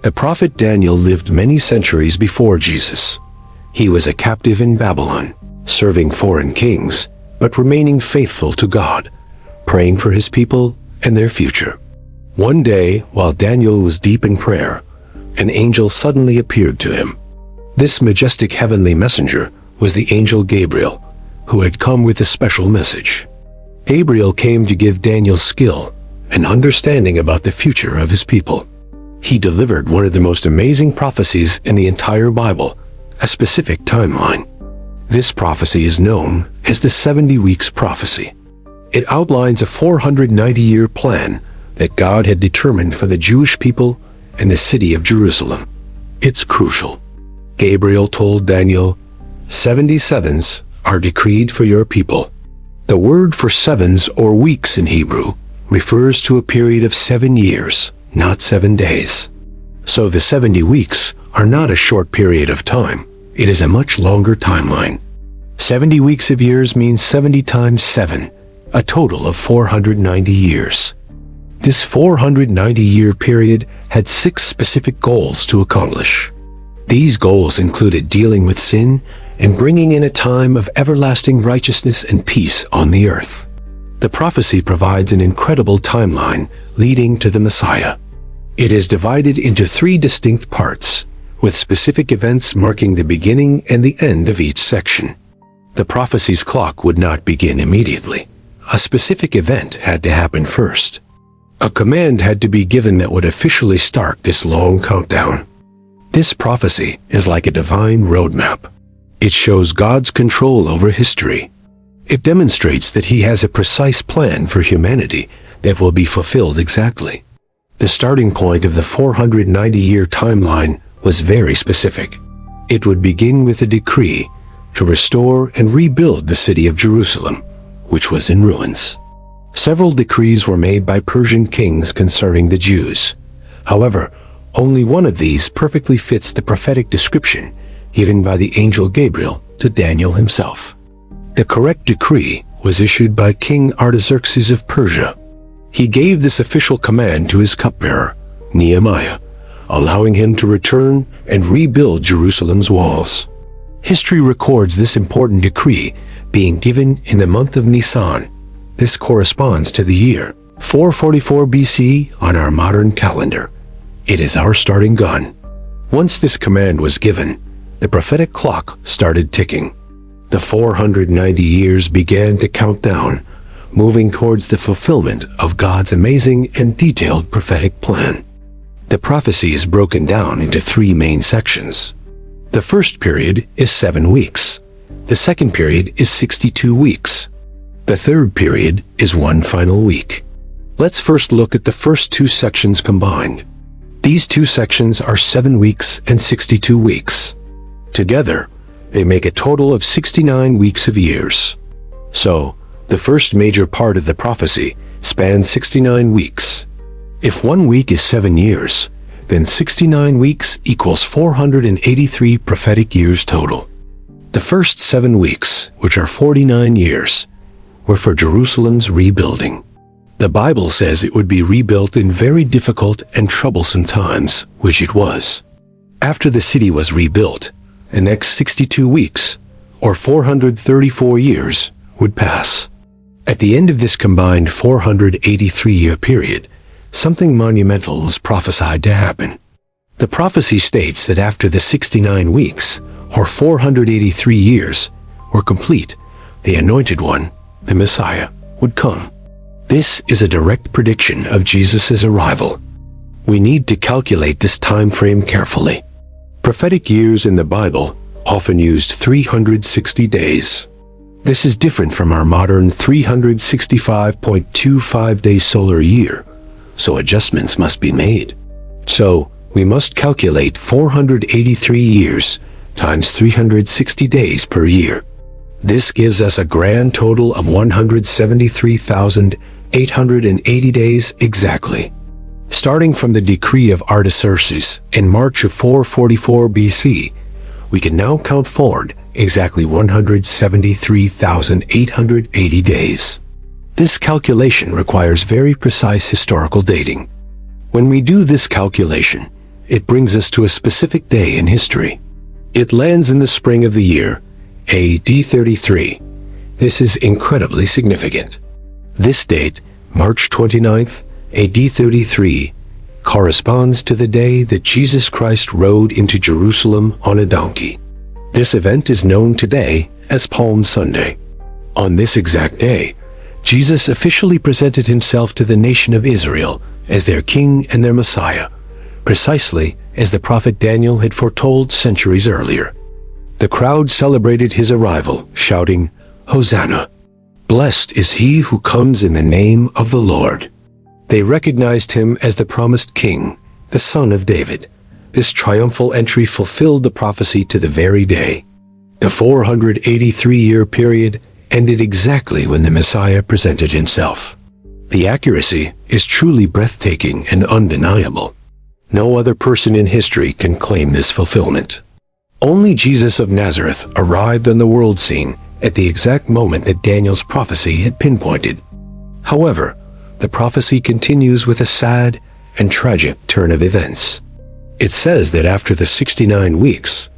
The prophet Daniel lived many centuries before Jesus. He was a captive in Babylon, serving foreign kings, but remaining faithful to God, praying for his people and their future. One day, while Daniel was deep in prayer, an angel suddenly appeared to him. This majestic heavenly messenger was the angel Gabriel, who had come with a special message. Gabriel came to give Daniel skill and understanding about the future of his people. He delivered one of the most amazing prophecies in the entire Bible, a specific timeline. This prophecy is known as the 70 Weeks Prophecy. It outlines a 490-year plan that God had determined for the Jewish people and the city of Jerusalem. It's crucial. Gabriel told Daniel, 70 sevens are decreed for your people. The word for sevens or weeks in Hebrew refers to a period of 7 years, not 7 days. So the 70 weeks are not a short period of time. It is a much longer timeline. 70 weeks of years means 70 times 7, a total of 490 years. This 490-year period had 6 specific goals to accomplish. These goals included dealing with sin and bringing in a time of everlasting righteousness and peace on the earth. The prophecy provides an incredible timeline leading to the Messiah. It is divided into 3 distinct parts, with specific events marking the beginning and the end of each section. The prophecy's clock would not begin immediately. A specific event had to happen first. A command had to be given that would officially start this long countdown. This prophecy is like a divine roadmap. It shows God's control over history. It demonstrates that He has a precise plan for humanity that will be fulfilled exactly. The starting point of the 490-year timeline was very specific. It would begin with a decree to restore and rebuild the city of Jerusalem, which was in ruins. Several decrees were made by Persian kings concerning the Jews. However, only one of these perfectly fits the prophetic description given by the angel Gabriel to Daniel himself. The correct decree was issued by King Artaxerxes of Persia. He gave this official command to his cupbearer, Nehemiah, allowing him to return and rebuild Jerusalem's walls. History records this important decree being given in the month of Nisan. This corresponds to the year 444 BC on our modern calendar. It is our starting gun. Once this command was given, the prophetic clock started ticking. The 490 years began to count down, moving towards the fulfillment of God's amazing and detailed prophetic plan. The prophecy is broken down into 3 main sections. The first period is 7 weeks. The second period is 62 weeks. The third period is 1 final week. Let's first look at the first 2 sections combined. These 2 sections are 7 weeks and 62 weeks. Together, they make a total of 69 weeks of years. So, the first major part of the prophecy spans 69 weeks. If 1 week is 7 years, then 69 weeks equals 483 prophetic years total. The first 7 weeks, which are 49 years, were for Jerusalem's rebuilding. The Bible says it would be rebuilt in very difficult and troublesome times, which it was. After the city was rebuilt, the next 62 weeks, or 434 years, would pass. At the end of this combined 483-year period, something monumental was prophesied to happen. The prophecy states that after the 69 weeks, or 483 years, were complete, the Anointed One, the Messiah, would come. This is a direct prediction of Jesus' arrival. We need to calculate this time frame carefully. Prophetic years in the Bible often used 360 days. This is different from our modern 365.25-day solar year, so adjustments must be made. So, we must calculate 483 years times 360 days per year. This gives us a grand total of 173,880 days exactly. Starting from the decree of Artaxerxes in March of 444 BC, we can now count forward exactly 173,880 days. This calculation requires very precise historical dating. When we do this calculation, it brings us to a specific day in history. It lands in the spring of the year, AD 33. This is incredibly significant. This date, March 29th, AD 33, corresponds to the day that Jesus Christ rode into Jerusalem on a donkey. This event is known today as Palm Sunday. On this exact day, Jesus officially presented himself to the nation of Israel as their king and their Messiah, precisely as the prophet Daniel had foretold centuries earlier. The crowd celebrated his arrival, shouting, "Hosanna! Blessed is he who comes in the name of the Lord." They recognized him as the promised king, the son of David. This triumphal entry fulfilled the prophecy to the very day. The 483-year period ended exactly when the Messiah presented himself. The accuracy is truly breathtaking and undeniable. No other person in history can claim this fulfillment. Only Jesus of Nazareth arrived on the world scene at the exact moment that Daniel's prophecy had pinpointed. However, the prophecy continues with a sad and tragic turn of events. It says that after the 69 weeks,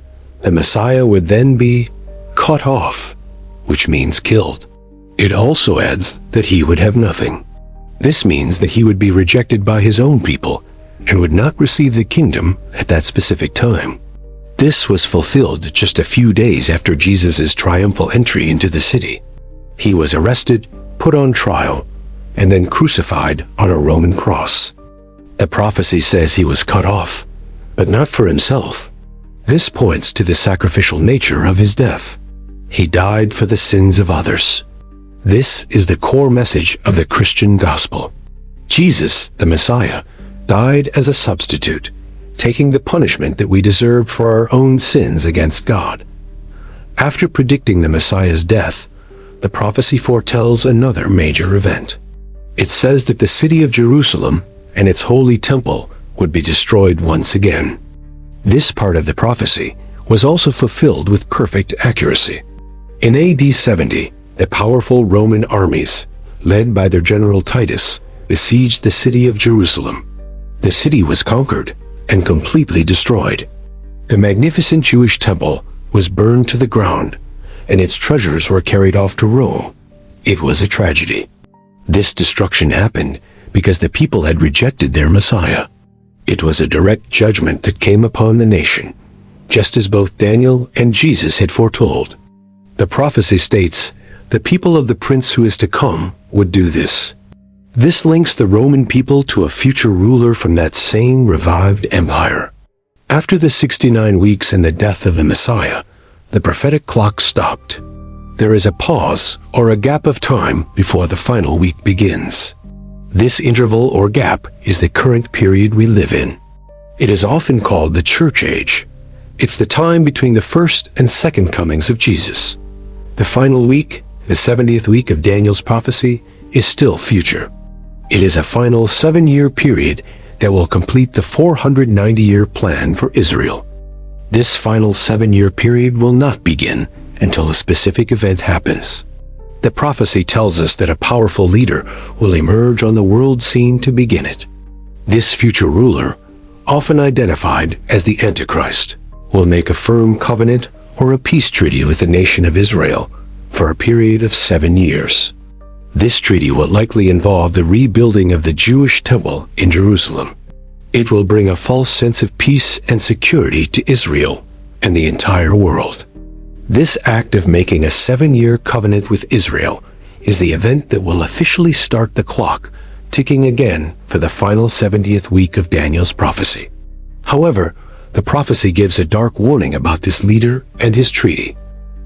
the Messiah would then be cut off, which means killed. It also adds that he would have nothing. This means that he would be rejected by his own people and would not receive the kingdom at that specific time. This was fulfilled just a few days after Jesus' triumphal entry into the city. He was arrested, put on trial, and then crucified on a Roman cross. The prophecy says he was cut off, but not for himself. This points to the sacrificial nature of his death. He died for the sins of others. This is the core message of the Christian gospel. Jesus, the Messiah, died as a substitute, taking the punishment that we deserved for our own sins against God. After predicting the Messiah's death, the prophecy foretells another major event. It says that the city of Jerusalem and its holy temple would be destroyed once again. This part of the prophecy was also fulfilled with perfect accuracy. In AD 70, the powerful Roman armies, led by their general Titus, besieged the city of Jerusalem. The city was conquered and completely destroyed. The magnificent Jewish temple was burned to the ground, and its treasures were carried off to Rome. It was a tragedy. This destruction happened because the people had rejected their Messiah. It was a direct judgment that came upon the nation, just as both Daniel and Jesus had foretold. The prophecy states, "The people of the prince who is to come would do this." This links the Roman people to a future ruler from that same revived empire. After the 69 weeks and the death of the Messiah, the prophetic clock stopped. There is a pause or a gap of time before the final week begins. This interval or gap is the current period we live in. It is often called the church age. It's the time between the first and second comings of Jesus. The final week, the 70th week of Daniel's prophecy, is still future. It is a final 7-year period that will complete the 490-year plan for Israel. This final 7-year period will not begin until a specific event happens. The prophecy tells us that a powerful leader will emerge on the world scene to begin it. This future ruler, often identified as the Antichrist, will make a firm covenant or a peace treaty with the nation of Israel for a period of 7 years. This treaty will likely involve the rebuilding of the Jewish temple in Jerusalem. It will bring a false sense of peace and security to Israel and the entire world. This act of making a 7-year covenant with Israel is the event that will officially start the clock ticking again for the final 70th week of Daniel's prophecy. However, the prophecy gives a dark warning about this leader and his treaty.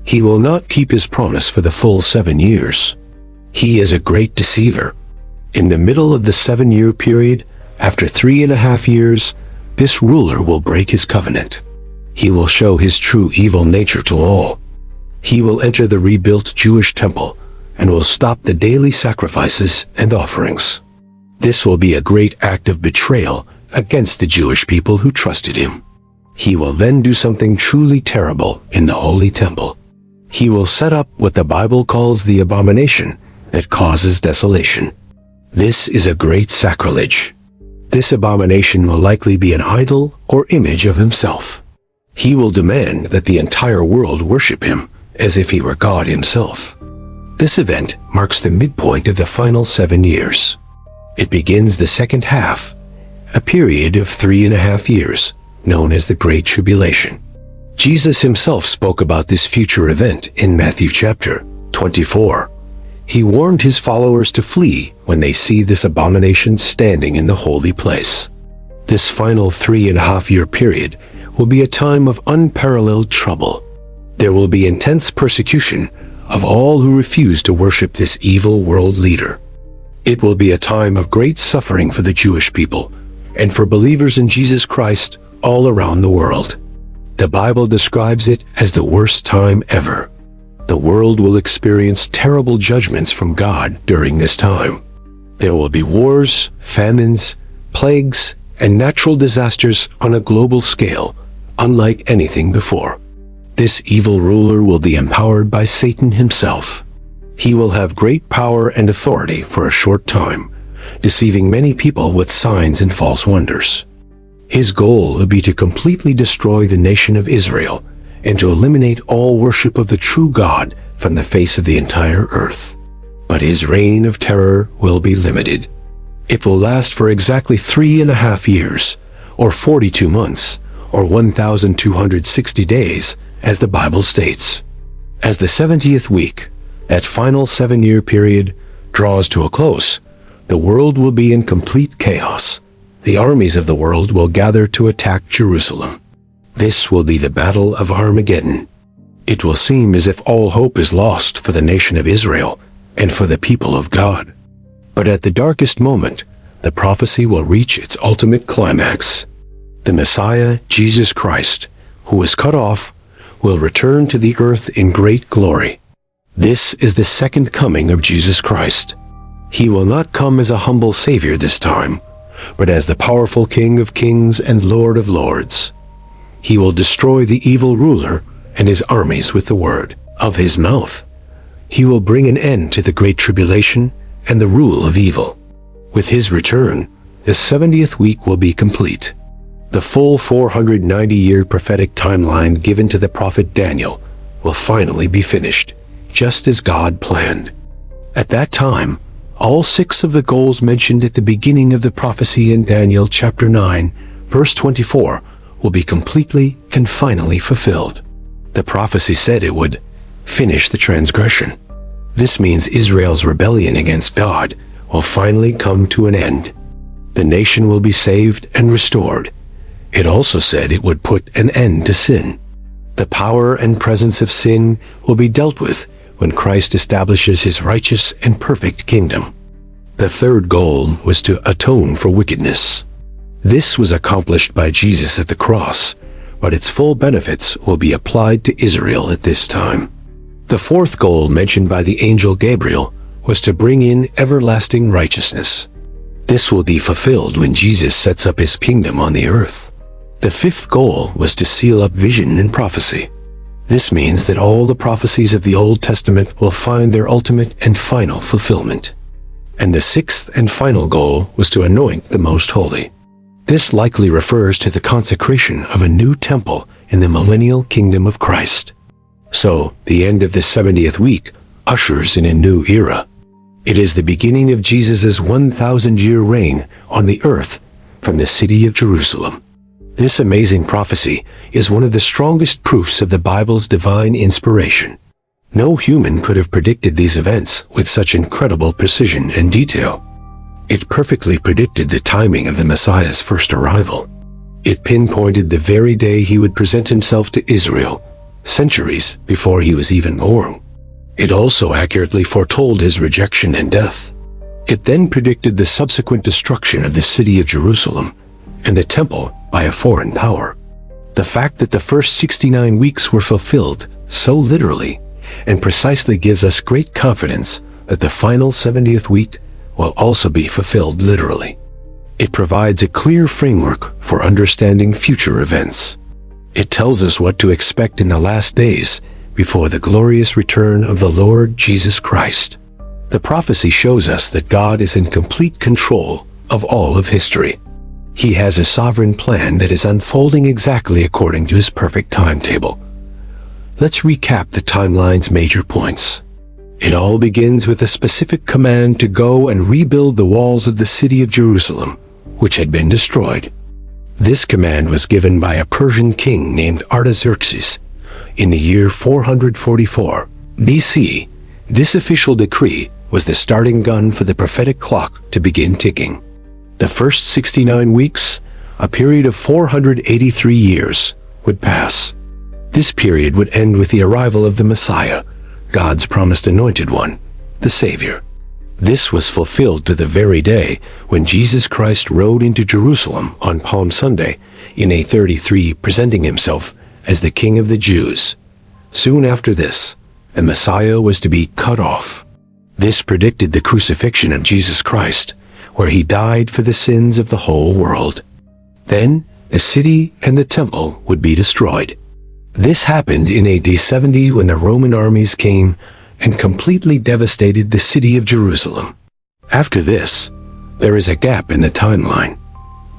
He will not keep his promise for the full 7 years. He is a great deceiver. In the middle of the 7-year period, after 3.5 years, this ruler will break his covenant. He will show his true evil nature to all. He will enter the rebuilt Jewish temple and will stop the daily sacrifices and offerings. This will be a great act of betrayal against the Jewish people who trusted him. He will then do something truly terrible in the holy temple. He will set up what the Bible calls the abomination that causes desolation. This is a great sacrilege. This abomination will likely be an idol or image of himself. He will demand that the entire world worship him as if he were God himself. This event marks the midpoint of the final 7 years. It begins the second half, a period of 3.5 years, known as the Great Tribulation. Jesus himself spoke about this future event in Matthew chapter 24. He warned his followers to flee when they see this abomination standing in the holy place. This final 3.5-year period will be a time of unparalleled trouble. There will be intense persecution of all who refuse to worship this evil world leader. It will be a time of great suffering for the Jewish people and for believers in Jesus Christ all around the world. The Bible describes it as the worst time ever. The world will experience terrible judgments from God during this time. There will be wars, famines, plagues, and natural disasters on a global scale, unlike anything before. This evil ruler will be empowered by Satan himself. He will have great power and authority for a short time, deceiving many people with signs and false wonders. His goal will be to completely destroy the nation of Israel and to eliminate all worship of the true God from the face of the entire earth. But his reign of terror will be limited. It will last for exactly 3.5 years, or 42 months, or 1,260 days, as the Bible states. As the 70th week, that final 7-year period, draws to a close, the world will be in complete chaos. The armies of the world will gather to attack Jerusalem. This will be the Battle of Armageddon. It will seem as if all hope is lost for the nation of Israel and for the people of God. But at the darkest moment, the prophecy will reach its ultimate climax. The Messiah, Jesus Christ, who was cut off, will return to the earth in great glory. This is the second coming of Jesus Christ. He will not come as a humble Savior this time, but as the powerful King of Kings and Lord of Lords. He will destroy the evil ruler and his armies with the word of his mouth. He will bring an end to the Great Tribulation and the rule of evil. With his return, the 70th week will be complete. The full 490-year prophetic timeline given to the prophet Daniel will finally be finished, just as God planned. At that time, all 6 of the goals mentioned at the beginning of the prophecy in Daniel chapter 9, verse 24, will be completely and finally fulfilled. The prophecy said it would finish the transgression. This means Israel's rebellion against God will finally come to an end. The nation will be saved and restored. It also said it would put an end to sin. The power and presence of sin will be dealt with when Christ establishes his righteous and perfect kingdom. The third goal was to atone for wickedness. This was accomplished by Jesus at the cross, but its full benefits will be applied to Israel at this time. The fourth goal mentioned by the angel Gabriel was to bring in everlasting righteousness. This will be fulfilled when Jesus sets up his kingdom on the earth. The fifth goal was to seal up vision and prophecy. This means that all the prophecies of the Old Testament will find their ultimate and final fulfillment. And the sixth and final goal was to anoint the Most Holy. This likely refers to the consecration of a new temple in the millennial kingdom of Christ. So, the end of the 70th week ushers in a new era. It is the beginning of Jesus' 1,000-year reign on the earth from the city of Jerusalem. This amazing prophecy is one of the strongest proofs of the Bible's divine inspiration. No human could have predicted these events with such incredible precision and detail. It perfectly predicted the timing of the Messiah's first arrival. It pinpointed the very day he would present himself to Israel, centuries before he was even born. It also accurately foretold his rejection and death. It then predicted the subsequent destruction of the city of Jerusalem and the temple by a foreign power. The fact that the first 69 weeks were fulfilled so literally and precisely gives us great confidence that the final 70th week will also be fulfilled literally. It provides a clear framework for understanding future events. It tells us what to expect in the last days before the glorious return of the Lord Jesus Christ. The prophecy shows us that God is in complete control of all of history. He has a sovereign plan that is unfolding exactly according to his perfect timetable. Let's recap the timeline's major points. It all begins with a specific command to go and rebuild the walls of the city of Jerusalem, which had been destroyed. This command was given by a Persian king named Artaxerxes in the year 444 BC. This official decree was the starting gun for the prophetic clock to begin ticking. The first 69 weeks, a period of 483 years, would pass. This period would end with the arrival of the Messiah, God's promised anointed one, the Savior. This was fulfilled to the very day when Jesus Christ rode into Jerusalem on Palm Sunday in A 33, presenting himself as the King of the Jews. Soon after this, the Messiah was to be cut off. This predicted the crucifixion of Jesus Christ, where he died for the sins of the whole world. Then, the city and the temple would be destroyed. This happened in AD 70 when the Roman armies came and completely devastated the city of Jerusalem. After this, there is a gap in the timeline.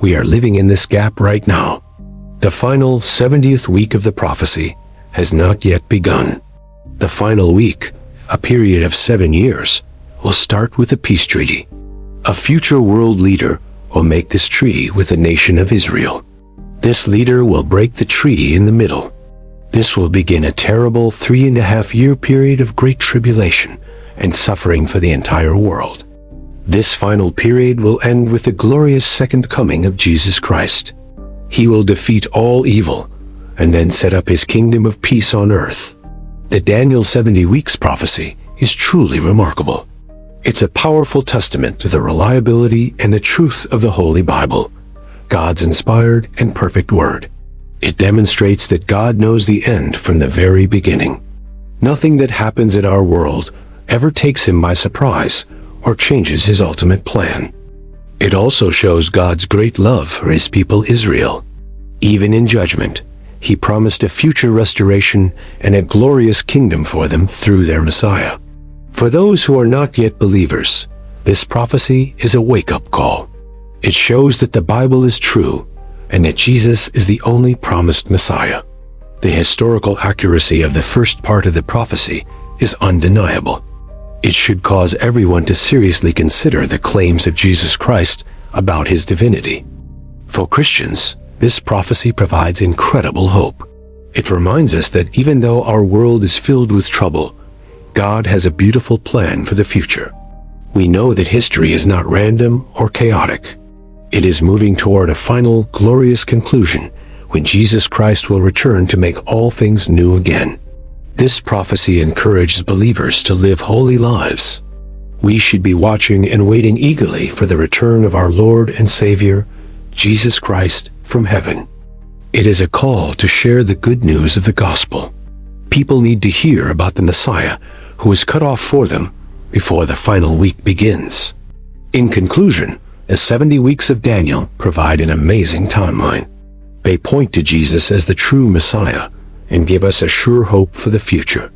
We are living in this gap right now. The final 70th week of the prophecy has not yet begun. The final week, a period of 7 years, will start with a peace treaty. A future world leader will make this treaty with the nation of Israel. This leader will break the treaty in the middle. This will begin a terrible 3.5-year period of great tribulation and suffering for the entire world. This final period will end with the glorious second coming of Jesus Christ. He will defeat all evil and then set up his kingdom of peace on earth. The Daniel 70 weeks prophecy is truly remarkable. It's a powerful testament to the reliability and the truth of the Holy Bible, God's inspired and perfect word. It demonstrates that God knows the end from the very beginning. Nothing that happens in our world ever takes him by surprise or changes his ultimate plan. It also shows God's great love for his people Israel. Even in judgment, he promised a future restoration and a glorious kingdom for them through their Messiah. For those who are not yet believers, this prophecy is a wake-up call. It shows that the Bible is true and that Jesus is the only promised Messiah. The historical accuracy of the first part of the prophecy is undeniable. It should cause everyone to seriously consider the claims of Jesus Christ about his divinity. For Christians, this prophecy provides incredible hope. It reminds us that even though our world is filled with trouble, God has a beautiful plan for the future. We know that history is not random or chaotic. It is moving toward a final, glorious conclusion when Jesus Christ will return to make all things new again. This prophecy encourages believers to live holy lives. We should be watching and waiting eagerly for the return of our Lord and Savior, Jesus Christ, from heaven. It is a call to share the good news of the gospel. People need to hear about the Messiah who is cut off for them before the final week begins. In conclusion, the 70 weeks of Daniel provide an amazing timeline. They point to Jesus as the true Messiah and give us a sure hope for the future.